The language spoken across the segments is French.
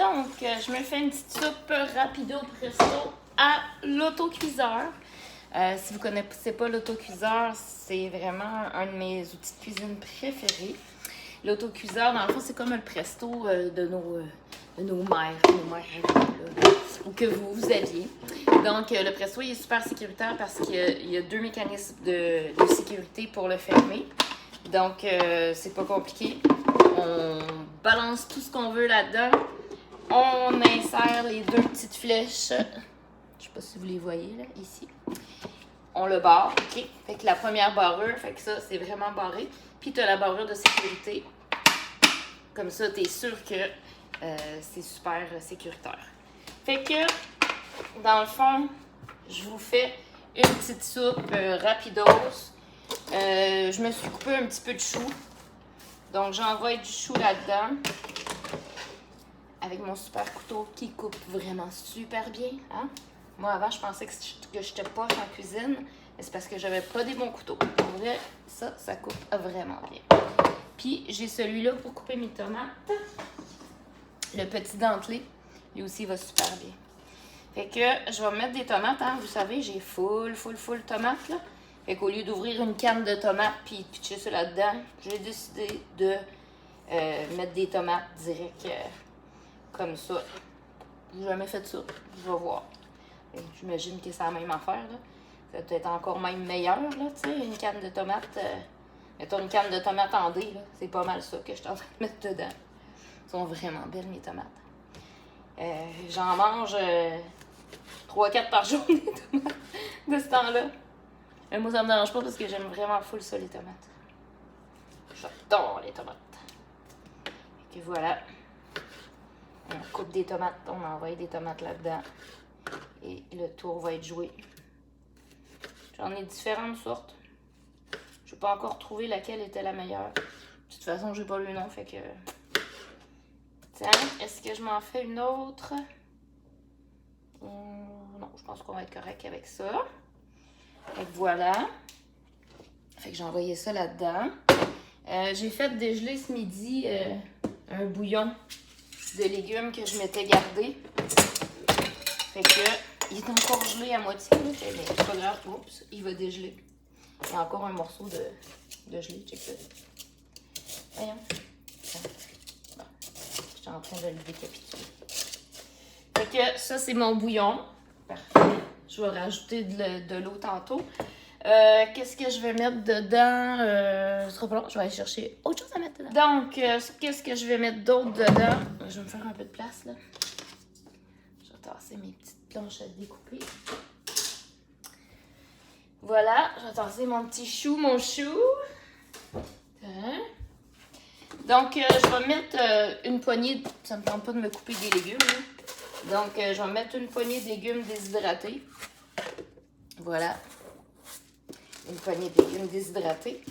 Donc, je me fais une petite soupe rapido presto à l'autocuiseur. Si vous ne connaissez pas l'autocuiseur, c'est vraiment un de mes outils de cuisine préférés. L'autocuiseur, dans le fond, c'est comme le presto de nos mères, ou que vous aviez. Donc, le presto, il est super sécuritaire parce qu'il y a 2 mécanismes de sécurité pour le fermer. Donc, c'est pas compliqué. On balance tout ce qu'on veut là-dedans. On insère les 2 petites flèches. Je sais pas si vous les voyez, là, ici. On le barre, OK? Fait que la première barrure, fait que ça, c'est vraiment barré. Puis, tu as la barrure de sécurité. Comme ça, tu es sûr que c'est super sécuritaire. Fait que, dans le fond, je vous fais une petite soupe rapidos. Je me suis coupé un petit peu de chou. Donc, j'envoie du chou là-dedans. Avec mon super couteau qui coupe vraiment super bien. Hein? Moi, avant, je pensais que j'étais poche en cuisine. Mais c'est parce que j'avais pas des bons couteaux. En vrai, ça coupe vraiment bien. Puis, j'ai celui-là pour couper mes tomates. Le petit dentelé. Lui aussi, il va super bien. Fait que je vais mettre des tomates. Hein? Vous savez, j'ai full tomates. Là. Fait qu'au lieu d'ouvrir une canne de tomates puis de pitcher ça là-dedans, j'ai décidé de mettre des tomates direct comme ça. J'ai jamais fait ça. Je vais voir. J'imagine que c'est la même affaire. Là. Ça peut être encore même meilleur. Là, une canne de tomates. Mettons une canne de tomates en dés. C'est pas mal ça que je suis en train de mettre dedans. Elles sont vraiment belles, mes tomates. J'en mange 3-4 par jour, les tomates, de ce temps-là. Moi, ça me dérange pas parce que j'aime vraiment full ça, les tomates. J'adore les tomates. Et voilà. On coupe des tomates, on envoie des tomates là-dedans. Et le tour va être joué. J'en ai différentes sortes. Je n'ai pas encore trouvé laquelle était la meilleure. De toute façon, j'ai pas le nom, fait que... Tiens, est-ce que je m'en fais une autre? Non, je pense qu'on va être correct avec ça. Fait que voilà. Fait que j'ai envoyé ça là-dedans. J'ai fait dégeler ce midi un bouillon de légumes que je m'étais gardé. Fait que il est encore gelé à moitié. Mais c'est pas grave. Oups, il va dégeler. Il y a encore un morceau de gelé. Check ça. Voyons. Bon. J'étais en train de le décapituler. Fait que ça, c'est mon bouillon. Parfait. Je vais rajouter de l'eau tantôt. Qu'est-ce que je vais mettre dedans? Ce sera pas long. Je vais aller chercher autre chose à mettre dedans. Donc, qu'est-ce que je vais mettre d'autre dedans? Je vais me faire un peu de place, là. Je vais tasser mes petites planches à découper. Voilà. Je vais tasser mon petit chou, mon chou. Hein? Donc, je vais mettre une poignée... Ça me tente pas de me couper des légumes, là. Donc, je vais mettre une poignée de légumes déshydratés. Voilà. Une poignée de légumes déshydratés.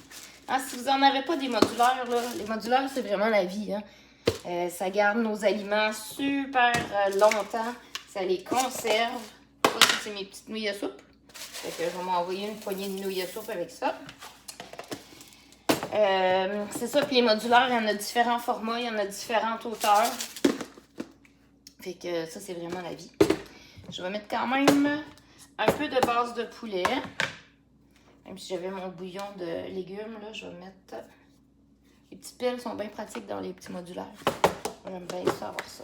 Ah, si vous n'en avez pas des modulaires, là, les modulaires, c'est vraiment la vie. Hein? Ça garde nos aliments super longtemps. Ça les conserve. Ça, c'est mes petites nouilles à soupe. Fait que je vais m'envoyer une poignée de nouilles à soupe avec ça. C'est ça, puis les modulaires, il y en a différents formats, il y en a différentes hauteurs. Fait que ça, c'est vraiment la vie. Je vais mettre quand même un peu de base de poulet. Même si j'avais mon bouillon de légumes, là, je vais mettre... Les petits pelles sont bien pratiques dans les petits modulaires. J'aime bien ça, avoir ça.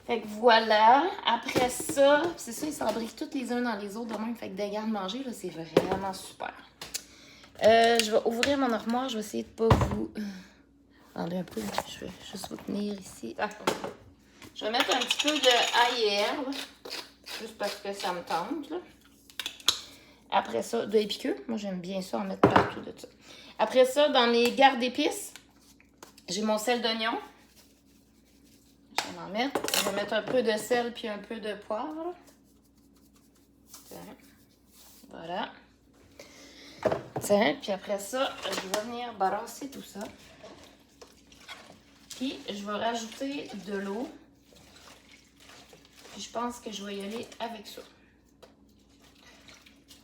Fait que voilà. Après ça, c'est ça, ils s'embriquent tous les uns dans les autres de même. Fait que des garde-manger, là, c'est vraiment super. Je vais ouvrir mon armoire. Je vais essayer de pas vous... Attendez un peu. Je vais juste vous tenir ici. Ah. Je vais mettre un petit peu de ail et herbe. Juste parce que ça me tente, là. Après ça, de épicure. Moi, j'aime bien ça, en mettre partout de ça. Après ça, dans les gardes d'épices, j'ai mon sel d'oignon. Je vais en mettre. Je vais mettre un peu de sel puis un peu de poivre. Voilà. Tiens, puis après ça, je vais venir balancer tout ça. Puis, je vais rajouter de l'eau. Puis, je pense que je vais y aller avec ça.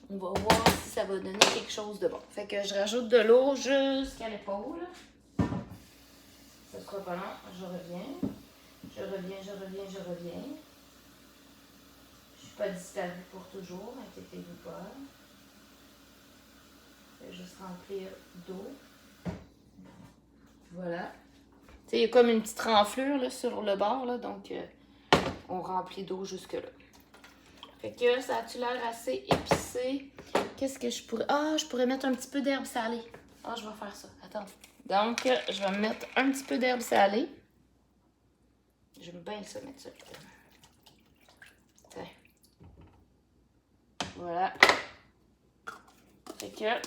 On va voir si ça va donner quelque chose de bon. Fait que je rajoute de l'eau jusqu'à l'épaule. Ça sera pas long, je reviens. Je reviens, je reviens, je reviens. Je suis pas disparue pour toujours, inquiétez-vous pas. Je vais juste remplir d'eau. Voilà. Tu sais, il y a comme une petite renflure là, sur le bord, là, donc on remplit d'eau jusque-là. Fait que ça a-tu l'air assez épicé? Qu'est-ce que je pourrais... Ah, je pourrais mettre un petit peu d'herbe salée. Ah, je vais faire ça. Attends. Donc, je vais mettre un petit peu d'herbe salée. J'aime bien ça, mettre ça. Tiens. Voilà. Fait que...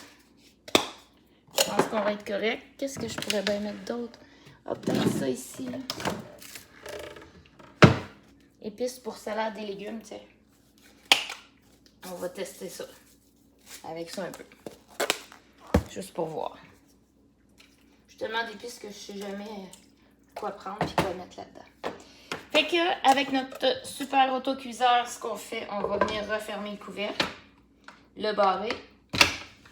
je pense qu'on va être correct. Qu'est-ce que je pourrais bien mettre d'autre? Ah, peut-être ça ici, là. Épices pour salade et légumes, tu sais. On va tester ça. Avec ça un peu. Juste pour voir. J'ai tellement d'épices que je sais jamais quoi prendre et quoi mettre là-dedans. Fait que, avec notre super autocuiseur, ce qu'on fait, on va venir refermer le couvercle, le barrer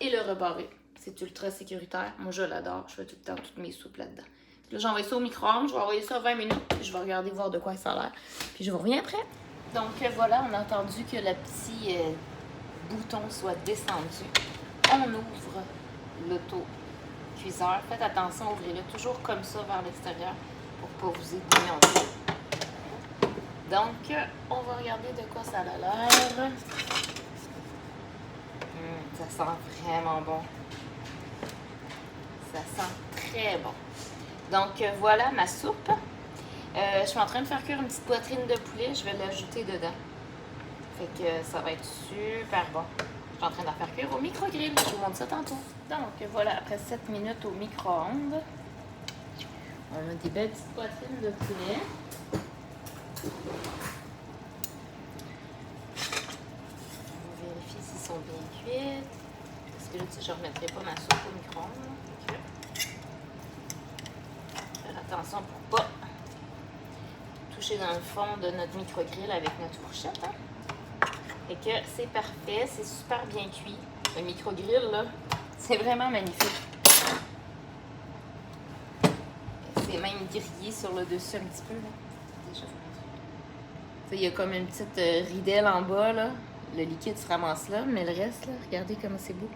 et le rebarrer. C'est ultra sécuritaire. Moi, je l'adore. Je fais tout le temps toutes mes soupes là-dedans. Là, j'envoie ça au micro-ondes. Je vais envoyer ça 20 minutes. Puis je vais regarder voir de quoi ça a l'air. Puis je vous reviens après. Donc voilà, on a entendu que le petit bouton soit descendu. On ouvre l'autocuiseur. Faites attention, ouvrez-le toujours comme ça vers l'extérieur pour pas vous ébouillanter. Donc, on va regarder de quoi ça a l'air. Ça sent vraiment bon. Ça sent très bon. Donc, voilà ma soupe. Je suis en train de faire cuire une petite poitrine de poulet. Je vais l'ajouter dedans. Fait que ça va être super bon. Je suis en train de la faire cuire au micro-grill. Je vous montre ça tantôt. Donc, voilà, après 7 minutes au micro-ondes, on a des belles petites poitrines de poulet. On va vérifier s'ils sont bien cuits. Parce que là, tu sais, je ne remettrai pas ma soupe au micro-ondes. Faire attention pour ne pas toucher dans le fond de notre micro-grill avec notre fourchette. Fait que c'est parfait, c'est super bien cuit. Le micro-grill, là, c'est vraiment magnifique. C'est même grillé sur le dessus un petit peu. Là. Déjà, il y a comme une petite ridelle en bas, là. Le liquide se ramasse là, mais le reste, là, regardez comment c'est beau.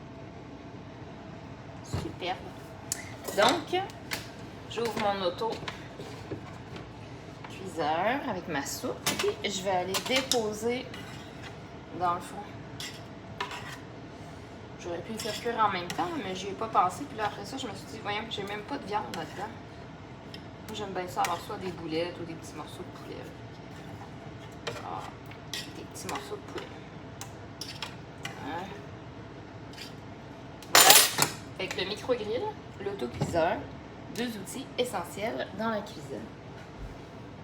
Superbe. Donc, j'ouvre mon auto-cuiseur avec ma soupe. Et je vais aller déposer dans le fond. J'aurais pu le faire cuire en même temps, mais j'y ai pas pensé. Puis là, après ça, je me suis dit, voyons, j'ai même pas de viande là-dedans. Moi, j'aime bien ça avoir soit des boulettes ou des petits morceaux de poulet. Ah, des petits morceaux de poulet. Hein? Voilà. Fait que le micro-grill, l'autocuiseur, 2 outils essentiels dans la cuisine.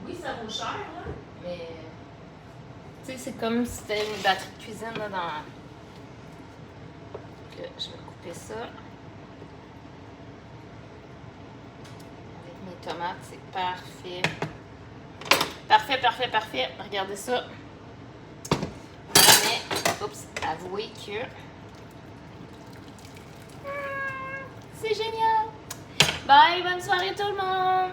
Oui, ça vaut cher, là, mais... tu sais, c'est comme si c'était une batterie de cuisine, là, dans... Donc, je vais couper ça. Avec mes tomates, c'est parfait. Parfait, parfait, parfait. Regardez ça. Mais, oups, avouez que... c'est génial! Bye, bonne soirée tout le monde!